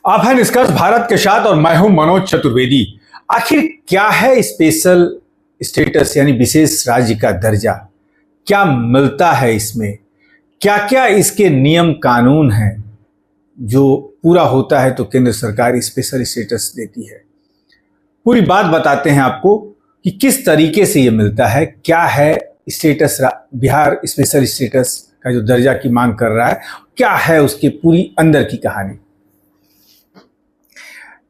आप हैं निष्कर्ष भारत के साथ और मैं हूं मनोज चतुर्वेदी। आखिर क्या है स्पेशल स्टेटस यानी विशेष राज्य का दर्जा? क्या मिलता है इसमें? क्या क्या इसके नियम कानून हैं जो पूरा होता है तो केंद्र सरकार स्पेशल स्टेटस देती है? पूरी बात बताते हैं आपको कि किस तरीके से ये मिलता है, क्या है स्टेटस, बिहार स्पेशल स्टेटस का जो दर्जा की मांग कर रहा है, क्या है उसकी पूरी अंदर की कहानी।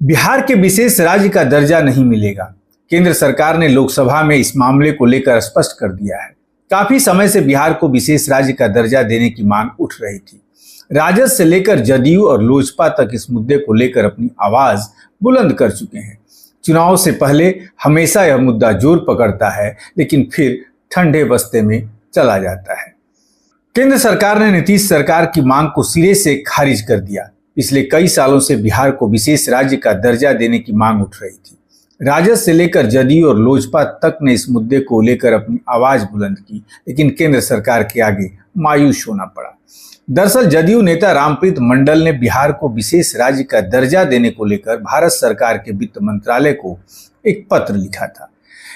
बिहार के विशेष राज्य का दर्जा नहीं मिलेगा। केंद्र सरकार ने लोकसभा में इस मामले को लेकर स्पष्ट कर दिया है। काफी समय से बिहार को विशेष राज्य का दर्जा देने की मांग उठ रही थी। राजद से लेकर जदयू और लोजपा तक इस मुद्दे को लेकर अपनी आवाज बुलंद कर चुके हैं। चुनाव से पहले हमेशा यह मुद्दा जोर पकड़ता है, लेकिन फिर ठंडे बस्ते में चला जाता है। केंद्र सरकार ने नीतीश सरकार की मांग को सिरे से खारिज कर दिया। पिछले कई सालों से बिहार को विशेष राज्य का दर्जा देने की मांग उठ रही थी। राजद से लेकर जदयू और लोजपा तक ने इस मुद्दे को लेकर अपनी आवाज बुलंद की, लेकिन केंद्र सरकार के आगे मायूस होना पड़ा। दरअसल जदयू नेता रामप्रीत मंडल ने बिहार को विशेष राज्य का दर्जा देने को लेकर भारत सरकार के वित्त मंत्रालय को एक पत्र लिखा था।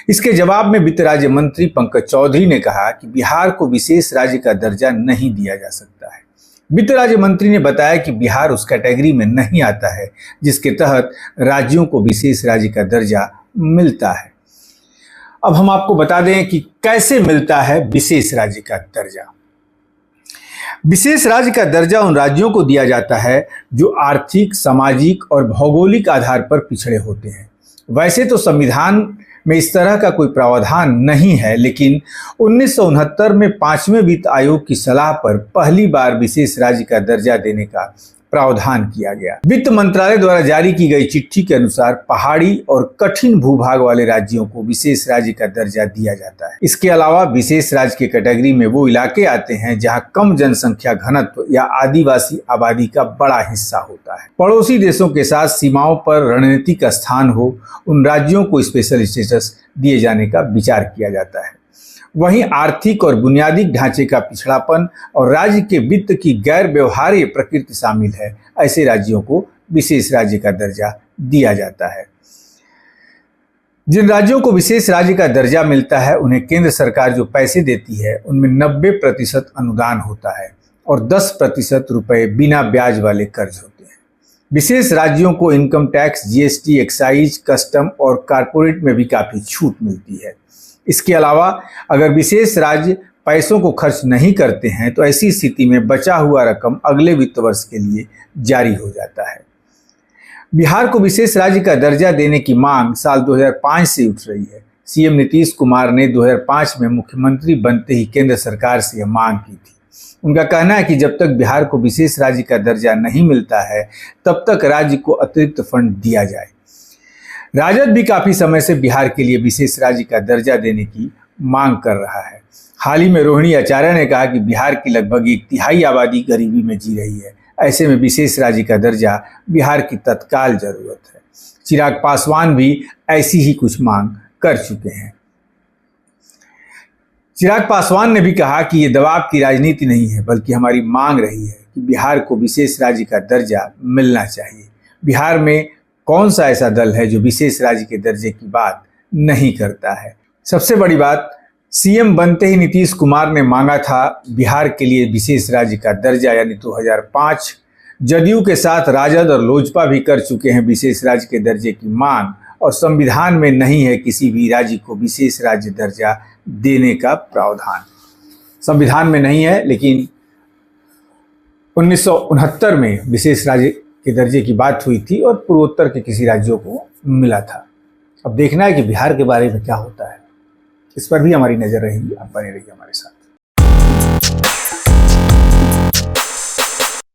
इसके जवाब में वित्त राज्य मंत्री पंकज चौधरी ने कहा कि बिहार को विशेष राज्य का दर्जा नहीं दिया जा सकता है। वित्त राज्य मंत्री ने बताया कि बिहार उस कैटेगरी में नहीं आता है जिसके तहत राज्यों को विशेष राज्य का दर्जा मिलता है। अब हम आपको बता दें कि कैसे मिलता है विशेष राज्य का दर्जा। विशेष राज्य का दर्जा उन राज्यों को दिया जाता है जो आर्थिक, सामाजिक और भौगोलिक आधार पर पिछड़े होते हैं। वैसे तो संविधान में इस तरह का कोई प्रावधान नहीं है, लेकिन 1969 में 5वें वित्त आयोग की सलाह पर पहली बार विशेष राज्य का दर्जा देने का प्रावधान किया गया। वित्त मंत्रालय द्वारा जारी की गई चिट्ठी के अनुसार पहाड़ी और कठिन भूभाग वाले राज्यों को विशेष राज्य का दर्जा दिया जाता है। इसके अलावा विशेष राज्य की कैटेगरी में वो इलाके आते हैं जहां कम जनसंख्या घनत्व या आदिवासी आबादी का बड़ा हिस्सा होता है। पड़ोसी देशों के साथ सीमाओं पर रणनीतिक स्थान हो, उन राज्यों को स्पेशल स्टेटस दिए जाने का विचार किया जाता है। वहीं आर्थिक और बुनियादी ढांचे का पिछड़ापन और राज्य के वित्त की गैर व्यवहार्य प्रकृति शामिल है, ऐसे राज्यों को विशेष राज्य का दर्जा दिया जाता है। जिन राज्यों को विशेष राज्य का दर्जा मिलता है उन्हें केंद्र सरकार जो पैसे देती है उनमें 90% अनुदान होता है और 10% रुपए बिना ब्याज वाले कर्ज होते हैं। विशेष राज्यों को income tax, GST, excise, custom और कारपोरेट में भी काफी छूट मिलती है। इसके अलावा अगर विशेष राज्य पैसों को खर्च नहीं करते हैं तो ऐसी स्थिति में बचा हुआ रकम अगले वित्त वर्ष के लिए जारी हो जाता है। बिहार को विशेष राज्य का दर्जा देने की मांग साल 2005 से उठ रही है। सीएम नीतीश कुमार ने 2005 में मुख्यमंत्री बनते ही केंद्र सरकार से यह मांग की थी। उनका कहना है कि जब तक बिहार को विशेष राज्य का दर्जा नहीं मिलता है तब तक राज्य को अतिरिक्त फंड दिया जाए। राजद भी काफी समय से बिहार के लिए विशेष राज्य का दर्जा देने की मांग कर रहा है। हाल ही में रोहिणी आचार्य ने कहा कि बिहार की लगभग 1/3 आबादी गरीबी में जी रही है। ऐसे में विशेष राज्य का दर्जा बिहार की तत्काल जरूरत है। चिराग पासवान भी ऐसी ही कुछ मांग कर चुके हैं। चिराग पासवान ने भी कहा कि ये दबाव की राजनीति नहीं है, बल्कि हमारी मांग रही है कि बिहार को विशेष राज्य का दर्जा मिलना चाहिए। बिहार में कौन सा ऐसा दल है जो विशेष राज्य के दर्जे की बात नहीं करता है? सबसे बड़ी बात, सीएम बनते ही नीतीश कुमार ने मांगा था बिहार के लिए विशेष राज्य का दर्जा, यानी 2005। जदयू के साथ राजद और लोजपा भी कर चुके हैं विशेष राज्य के दर्जे की मांग, और संविधान में नहीं है किसी भी राज्य को विशेष राज्य दर्जा देने का प्रावधान। संविधान में नहीं है, लेकिन 1969 में विशेष राज्य के दर्जे की बात हुई थी और पूर्वोत्तर के किसी राज्यों को मिला था। अब देखना है कि बिहार के बारे में क्या होता है। इस पर भी हमारी नजर रहेगी। आप बने रहिए हमारे साथ।